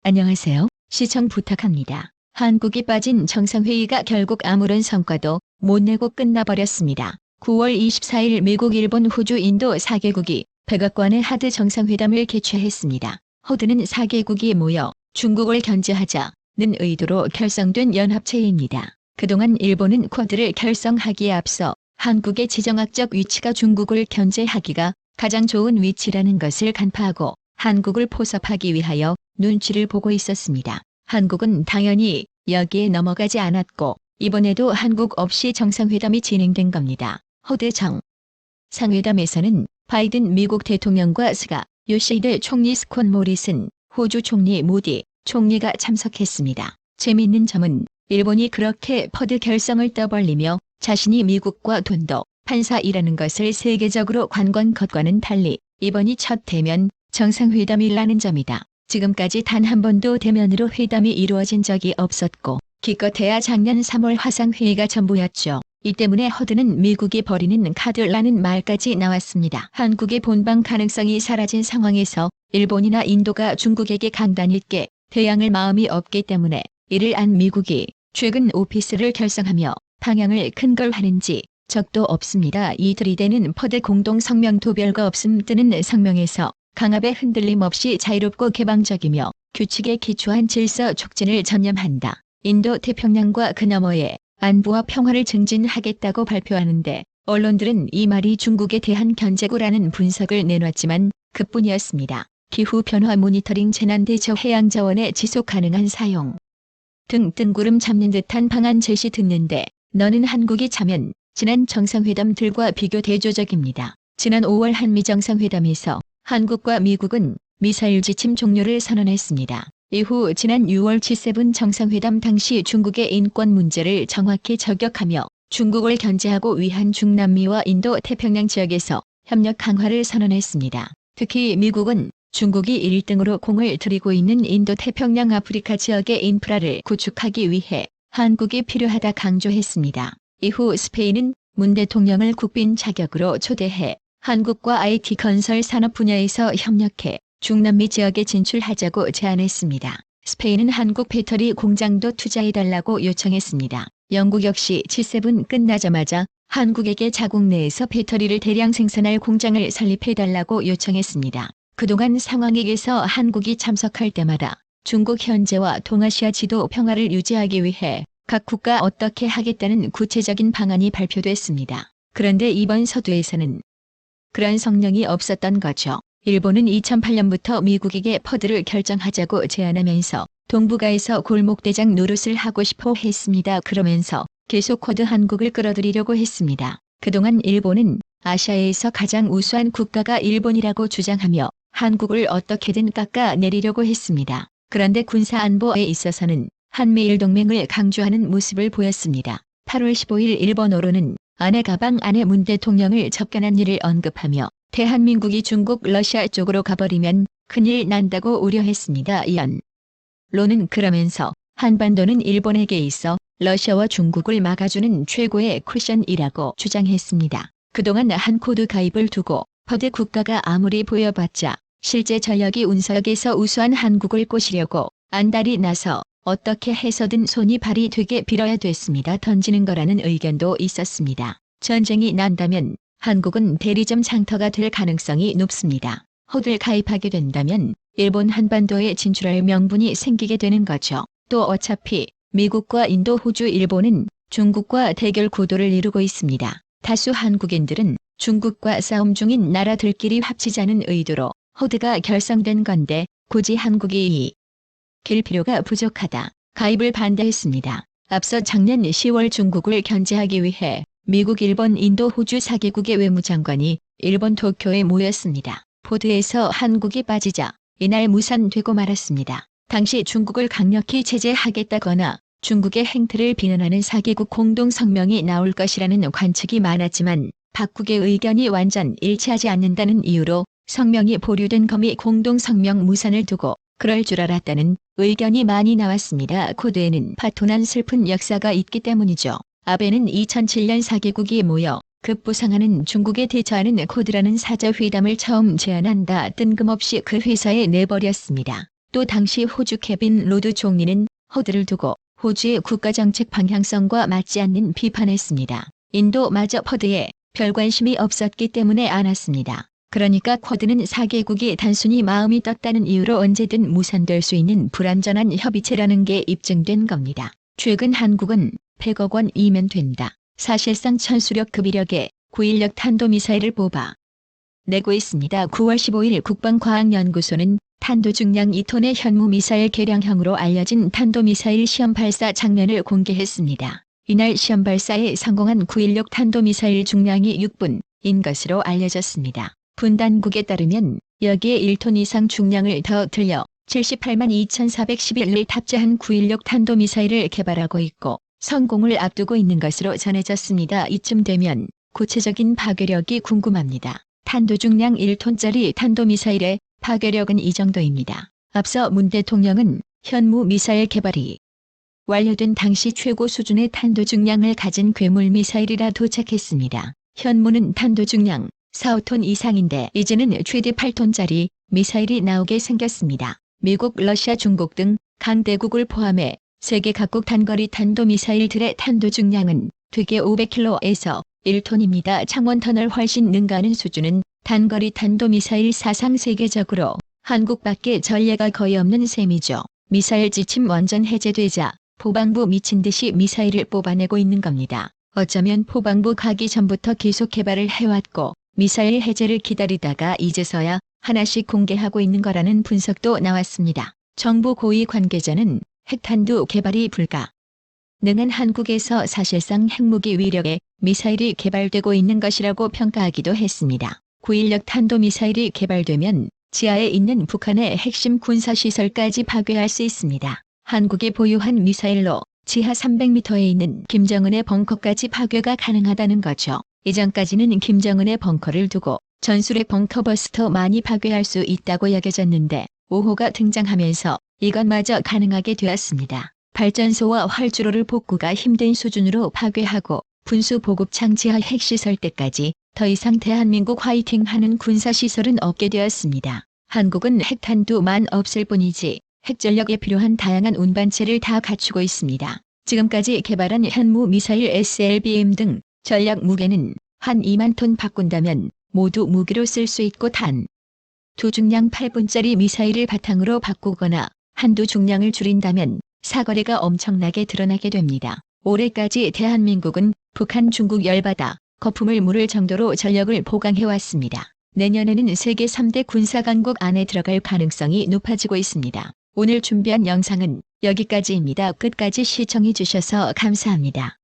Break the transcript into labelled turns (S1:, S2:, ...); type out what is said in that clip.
S1: 안녕하세요. 시청 부탁합니다. 한국이 빠진 정상회의가 결국 아무런 성과도 못 내고 끝나버렸습니다. 9월 24일 미국, 일본, 호주, 인도 4개국이 백악관의 하드 정상회담을 개최했습니다. 하드는 4개국이 모여 중국을 견제하자는 의도로 결성된 연합체입니다. 그동안 일본은 쿼드를 결성하기에 앞서 한국의 지정학적 위치가 중국을 견제하기가 가장 좋은 위치라는 것을 간파하고 한국을 포섭하기 위하여 눈치를 보고 있었습니다. 한국은 당연히 여기에 넘어가지 않았고 이번에도 한국 없이 정상회담이 진행된 겁니다. 하드 정상회담에서는 바이든 미국 대통령과 스가 요시히데 총리, 스콧 모리슨 호주 총리, 모디 총리가 참석했습니다. 재미있는 점은 일본이 그렇게 쿼드 결성을 떠벌리며 자신이 미국과 돈도 판사이라는 것을 세계적으로 관광 것과는 달리 이번이 첫 대면 정상회담이라는 점이다. 지금까지 단 한 번도 대면으로 회담이 이루어진 적이 없었고 기껏해야 작년 3월 화상회의가 전부였죠. 이 때문에 하드는 미국이 버리는 카드라는 말까지 나왔습니다. 한국의 본방 가능성이 사라진 상황에서 일본이나 인도가 중국에게 강단 있게 대항할 마음이 없기 때문에 이를 안 미국이 최근 오피스를 결성하며 방향을 큰 걸 하는지 적도 없습니다. 이 들이대는 쿼드 공동 성명도 별거 없음 뜨는 성명에서 강압에 흔들림 없이 자유롭고 개방적이며 규칙에 기초한 질서 촉진을 전념한다. 인도 태평양과 그 너머에 안보와 평화를 증진하겠다고 발표하는데 언론들은 이 말이 중국에 대한 견제구라는 분석을 내놨지만 그뿐이었습니다. 기후변화 모니터링, 재난대처, 해양자원의 지속가능한 사용 등 뜬구름 잡는 듯한 방안 제시 듣는데 너는 한국이 차면 지난 정상회담들과 비교 대조적입니다. 지난 5월 한미 정상회담에서 한국과 미국은 미사일 지침 종료를 선언했습니다. 이후 지난 6월 G7 정상회담 당시 중국의 인권 문제를 정확히 저격하며 중국을 견제하고 위한 중남미와 인도 태평양 지역에서 협력 강화를 선언했습니다. 특히 미국은 중국이 1등으로 공을 들이고 있는 인도 태평양 아프리카 지역의 인프라를 구축하기 위해 한국이 필요하다 강조했습니다. 이후 스페인은 문 대통령을 국빈 자격으로 초대해 한국과 IT 건설 산업 분야에서 협력해 중남미 지역에 진출하자고 제안했습니다. 스페인은 한국 배터리 공장도 투자해달라고 요청했습니다. 영국 역시 G7 끝나자마자 한국에게 자국 내에서 배터리를 대량 생산할 공장을 설립해달라고 요청했습니다. 그동안 상황에서 한국이 참석할 때마다 중국 현재와 동아시아 지도 평화를 유지하기 위해 각 국가 어떻게 하겠다는 구체적인 방안이 발표됐습니다. 그런데 이번 서두에서는 그런 성명이 없었던 거죠. 일본은 2008년부터 미국에게 쿼드를 결정하자고 제안하면서 동북아에서 골목대장 노릇을 하고 싶어 했습니다. 그러면서 계속 쿼드 한국을 끌어들이려고 했습니다. 그동안 일본은 아시아에서 가장 우수한 국가가 일본이라고 주장하며 한국을 어떻게든 깎아내리려고 했습니다. 그런데 군사안보에 있어서는 한미일 동맹을 강조하는 모습을 보였습니다. 8월 15일 일본 언론은 아내 가방 안에 문 대통령을 접견한 일을 언급하며 대한민국이 중국, 러시아 쪽으로 가버리면 큰일 난다고 우려했습니다. 이 언론은 그러면서 한반도는 일본에게 있어 러시아와 중국을 막아주는 최고의 쿠션이라고 주장했습니다. 그동안 한 코드 가입을 두고 쿼드 국가가 아무리 보여봤자 실제 전력이 운석에서 우수한 한국을 꼬시려고 안달이 나서 어떻게 해서든 손이 발이 되게 빌어야 됐습니다. 던지는 거라는 의견도 있었습니다. 전쟁이 난다면 한국은 대리점 장터가 될 가능성이 높습니다. 하드를 가입하게 된다면 일본 한반도에 진출할 명분이 생기게 되는 거죠. 또 어차피 미국과 인도, 호주, 일본은 중국과 대결 구도를 이루고 있습니다. 다수 한국인들은 중국과 싸움 중인 나라들끼리 합치자는 의도로 하드가 결성된 건데 굳이 한국이 길 필요가 부족하다. 가입을 반대했습니다. 앞서 작년 10월 중국을 견제하기 위해 미국, 일본, 인도, 호주 4개국의 외무장관이 일본 도쿄에 모였습니다. 보드에서 한국이 빠지자 이날 무산되고 말았습니다. 당시 중국을 강력히 제재하겠다거나 중국의 행태를 비난하는 4개국 공동성명이 나올 것이라는 관측이 많았지만 각국의 의견이 완전 일치하지 않는다는 이유로 성명이 보류된 검이 공동성명 무산을 두고 그럴 줄 알았다는 의견이 많이 나왔습니다. 쿼드에는 파토난 슬픈 역사가 있기 때문이죠. 아베는 2007년 4개국이 모여 급부상하는 중국에 대처하는 쿼드라는 사자회담을 처음 제안한다 뜬금없이 그 회사에 내버렸습니다. 또 당시 호주 케빈 로드 총리는 허드를 두고 호주의 국가정책 방향성과 맞지 않는 비판했습니다. 인도마저 쿼드에 별 관심이 없었기 때문에 안 왔습니다. 그러니까 쿼드는 4개국이 단순히 마음이 떴다는 이유로 언제든 무산될 수 있는 불완전한 협의체라는 게 입증된 겁니다. 최근 한국은 100억 원이면 된다. 사실상 천수력 급이력의 916 탄도미사일을 뽑아 내고 있습니다. 9월 15일 국방과학연구소는 탄도중량 2톤의 현무미사일 개량형으로 알려진 탄도미사일 시험 발사 장면을 공개했습니다. 이날 시험 발사에 성공한 916 탄도미사일 중량이 6분인 것으로 알려졌습니다. 분단국에 따르면 여기에 1톤 이상 중량을 더 들여 78만 2,411을 탑재한 916 탄도미사일을 개발하고 있고 성공을 앞두고 있는 것으로 전해졌습니다. 이쯤 되면 구체적인 파괴력이 궁금합니다. 탄도중량 1톤짜리 탄도미사일의 파괴력은 이 정도입니다. 앞서 문 대통령은 현무 미사일 개발이 완료된 당시 최고 수준의 탄도중량을 가진 괴물미사일이라 도착했습니다. 현무는 탄도중량 4, 5톤 이상인데 이제는 최대 8톤짜리 미사일이 나오게 생겼습니다. 미국, 러시아, 중국 등 강대국을 포함해 세계 각국 단거리 탄도미사일들의 탄도중량은 되게 500kg에서 1톤입니다. 창원터널 훨씬 능가하는 수준은 단거리 탄도미사일 사상 세계적으로 한국밖에 전례가 거의 없는 셈이죠. 미사일 지침 완전 해제되자 포방부 미친 듯이 미사일을 뽑아내고 있는 겁니다. 어쩌면 포방부 가기 전부터 계속 개발을 해왔고 미사일 해제를 기다리다가 이제서야 하나씩 공개하고 있는 거라는 분석도 나왔습니다. 정부 고위 관계자는 핵탄두 개발이 불가능한 한국에서 사실상 핵무기 위력의 미사일이 개발되고 있는 것이라고 평가하기도 했습니다. 916 탄도미사일이 개발되면 지하에 있는 북한의 핵심 군사시설까지 파괴할 수 있습니다. 한국이 보유한 미사일로 지하 300m에 있는 김정은의 벙커까지 파괴가 가능하다는 거죠. 이전까지는 김정은의 벙커를 두고 전술의 벙커버스터 많이 파괴할 수 있다고 여겨졌는데 5호가 등장하면서 이것마저 가능하게 되었습니다. 발전소와 활주로를 복구가 힘든 수준으로 파괴하고 분수 보급창 지하 핵시설 때까지 더 이상 대한민국 화이팅 하는 군사시설은 없게 되었습니다. 한국은 핵탄두만 없을 뿐이지 핵전력에 필요한 다양한 운반체를 다 갖추고 있습니다. 지금까지 개발한 현무 미사일 SLBM 등 전략 무게는 한 2만 톤 바꾼다면 모두 무기로 쓸 수 있고 두 중량 8분짜리 미사일을 바탕으로 바꾸거나 한두 중량을 줄인다면 사거리가 엄청나게 드러나게 됩니다. 올해까지 대한민국은 북한, 중국 열받아 거품을 물을 정도로 전력을 보강해왔습니다. 내년에는 세계 3대 군사강국 안에 들어갈 가능성이 높아지고 있습니다. 오늘 준비한 영상은 여기까지입니다. 끝까지 시청해주셔서 감사합니다.